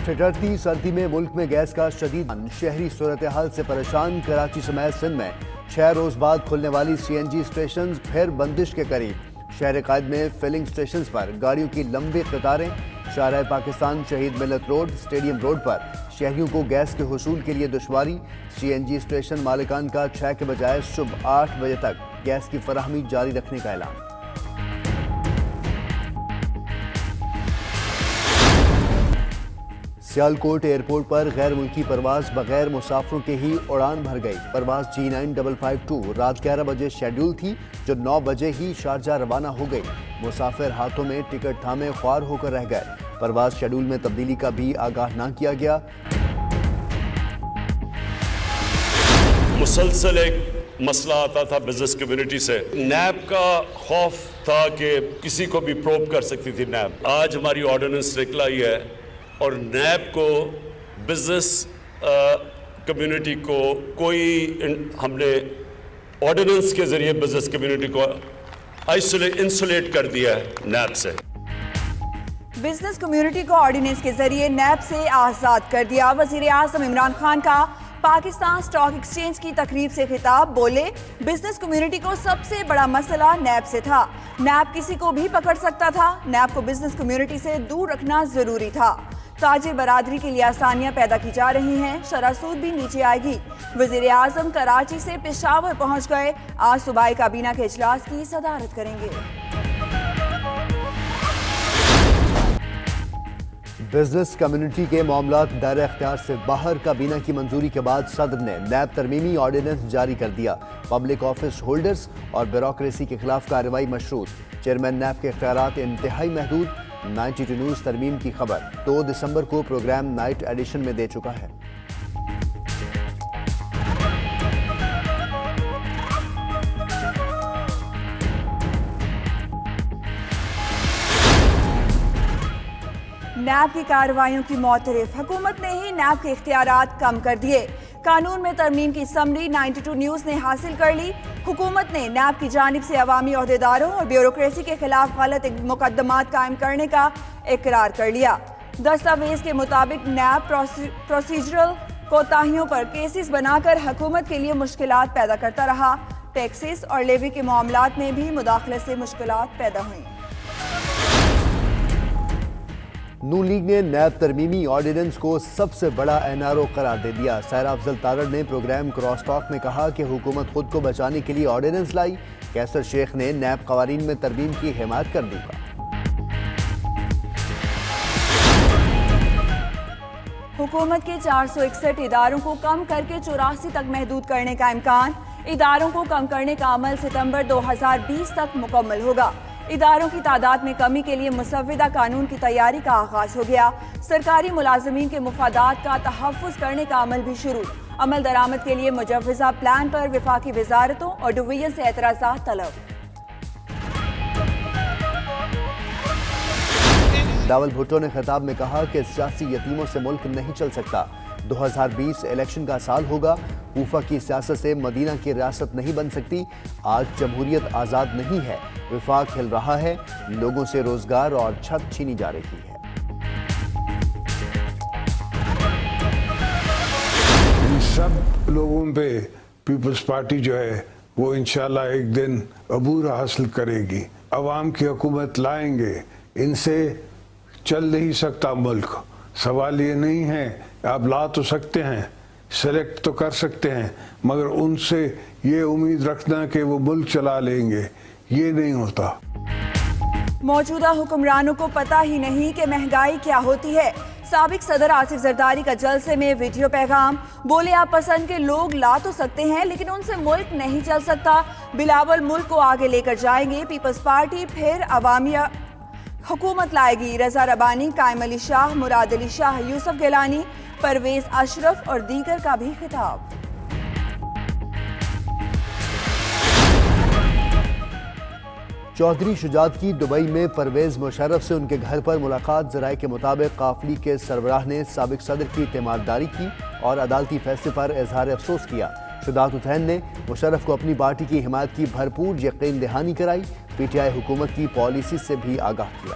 ٹھٹھرتی سردی میں ملک میں گیس کا شدید شہری صورتحال سے پریشان کراچی سمیت سندھ میں 6 روز بعد کھلنے والی سی این جی اسٹیشنز پھر بندش کے قریب۔ شہر قائد میں فلنگ اسٹیشنز پر گاڑیوں کی لمبی قطاریں۔ شاہراہ پاکستان شہید ملت روڈ اسٹیڈیم روڈ پر شہریوں کو گیس کے حصول کے لیے دشواری۔ سی این جی اسٹیشن مالکان کا 6 کے بجائے صبح 8 بجے تک گیس کی فراہمی جاری رکھنے کا اعلان۔ سیالکوٹ ایئرپورٹ پر غیر ملکی پرواز بغیر مسافروں کے ہی اڑان بھر گئی۔ پرواز G9552 رات 11 بجے شیڈول تھی جو 9 بجے ہی شارجہ روانہ ہو گئی۔ مسافر ہاتھوں میں ٹکٹ تھامے خوار ہو کر رہ گئے۔ پرواز شیڈول میں تبدیلی کا بھی آگاہ نہ کیا گیا۔ مسلسل ایک مسئلہ آتا تھا بزنس کمیونٹی سے، نیب کا خوف تھا کہ کسی کو بھی پروب کر سکتی تھی نیب۔ آج ہماری آرڈیننس نکل آئی ہے اور نیب کو بزنس کمیونٹی کو ہم نے آرڈیننس کے ذریعے بزنس کمیونٹی کو انسولیٹ کر دیا ہے نیب سے۔ بزنس کمیونٹی کو آرڈیننس کے ذریعے نیب سے آزاد کر دیا۔ وزیر اعظم عمران خان کا پاکستان اسٹاک ایکسچینج کی تقریب سے خطاب، بولے بزنس کمیونٹی کو سب سے بڑا مسئلہ نیب سے تھا۔ نیب کسی کو بھی پکڑ سکتا تھا، نیب کو بزنس کمیونٹی سے دور رکھنا ضروری تھا۔ تاجر برادری کے لیے آسانیاں پیدا کی جا رہی ہیں، شرح سود بھی نیچے آئے گی۔ وزیر اعظم کراچی سے پشاور پہنچ گئے، آج صوبائی کابینہ کے اجلاس کی صدارت کریں گے۔ بزنس کمیونٹی کے معاملات دائرہ اختیار سے باہر، کابینہ کی منظوری کے بعد صدر نے نیب ترمیمی آرڈیننس جاری کر دیا۔ پبلک آفس ہولڈرز اور بیوروکریسی کے خلاف کارروائی مشروط۔ چیئرمین نیب کے اختیارات انتہائی محدود۔ 92 نیوز ترمیم کی خبر 2 دسمبر کو پروگرام نائٹ ایڈیشن میں دے چکا ہے۔ نیب کی کارروائیوں کی معترف، حکومت نے ہی نیب کے اختیارات کم کر دیے۔ قانون میں ترمیم کی سمری 92 نیوز نے حاصل کر لی۔ حکومت نے نیب کی جانب سے عوامی عہدیداروں اور بیوروکریسی کے خلاف غلط مقدمات قائم کرنے کا اقرار کر لیا۔ دستاویز کے مطابق نیب پروسیجرل کوتاہیوں پر کیسز بنا کر حکومت کے لیے مشکلات پیدا کرتا رہا۔ ٹیکسز اور لیوی کے معاملات میں بھی مداخلت سے مشکلات پیدا ہوئیں۔ نون لیگ نے نیب ترمیمی آرڈیننس کو سب سے بڑا این آر او قرار دے دیا۔ سائرہ افضل تارڑ نے پروگرام کراس ٹاک میں کہا کہ حکومت خود کو بچانے کے لیے آرڈیننس لائی۔ کیسر شیخ نے نیب قوانین میں ترمیم کی حمایت کر دی۔ حکومت کے 461 اداروں کو کم کر کے 84 تک محدود کرنے کا امکان۔ اداروں کو کم کرنے کا عمل ستمبر 2020 تک مکمل ہوگا۔ اداروں کی تعداد میں کمی کے لیے مسودہ قانون کی تیاری کا آغاز ہو گیا۔ سرکاری ملازمین کے مفادات کا تحفظ کرنے کا عمل بھی شروع۔ عمل درآمد کے لیے مجوزہ پلان پر وفاقی وزارتوں اور ڈویژن سے اعتراضات طلب۔ بلاول بھٹو نے خطاب میں کہا کہ سیاسی یتیموں سے ملک نہیں چل سکتا۔ 2020 الیکشن کا سال ہوگا۔ کوفہ کی سیاست سے مدینہ کی ریاست نہیں بن سکتی۔ آج جمہوریت آزاد نہیں ہے، وفاق ہل رہا ہے، لوگوں سے روزگار اور چھت چھینی جا رہی ہے۔ ان سب لوگوں پہ پیپلز پارٹی جو ہے وہ انشاءاللہ ایک دن عبور حاصل کرے گی۔ عوام کی حکومت لائیں گے۔ ان سے چل نہیں سکتا ملک۔ سوال یہ نہیں ہے، آپ لا تو سکتے ہیں، سلیکٹ تو کر سکتے ہیں، مگر ان سے یہ امید رکھنا کہ وہ ملک چلا لیں گے، یہ نہیں ہوتا۔ موجودہ حکمرانوں کو پتہ ہی نہیں کہ مہنگائی کیا ہوتی ہے۔ سابق صدر آصف زرداری کا جلسے میں ویڈیو پیغام، بولے آپ پسند کے لوگ لا تو سکتے ہیں لیکن ان سے ملک نہیں چل سکتا۔ بلاول ملک کو آگے لے کر جائیں گے، پیپلز پارٹی پھر عوامی حکومت لائے گی۔ رضا ربانی، قائم علی شاہ، مراد علی شاہ، یوسف گیلانی، پرویز اشرف اور دیگر کا بھی خطاب۔ چودھری شجاعت کی دبئی میں پرویز مشرف سے ان کے گھر پر ملاقات۔ ذرائع کے مطابق قافلی کے سربراہ نے سابق صدر کی تیمارداری کی اور عدالتی فیصلے پر اظہار افسوس کیا۔ شجاعت الدین نے مشرف کو اپنی پارٹی کی حمایت کی بھرپور یقین دہانی کرائی۔ پی ٹی آئی حکومت کی پالیسی سے بھی آگاہ کیا۔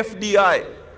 FDI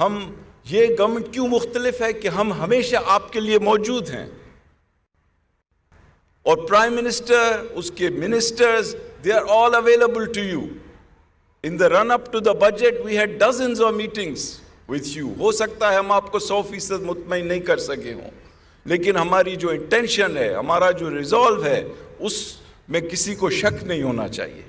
ہم یہ گورنمنٹ کیوں مختلف ہے کہ ہم ہمیشہ آپ کے لیے موجود ہیں. اور پرائم منسٹر, اس کے ministers, they are all available to you. In the run up to the budget, we had dozens of meetings with you. ہو سکتا ہے ہم آپ کو 100% مطمئن نہیں کر سکے ہوں, لیکن ہماری جو انٹینشن ہے, ہمارا جو ریزالو ہے, اس میں کسی کو شک نہیں ہونا چاہیے.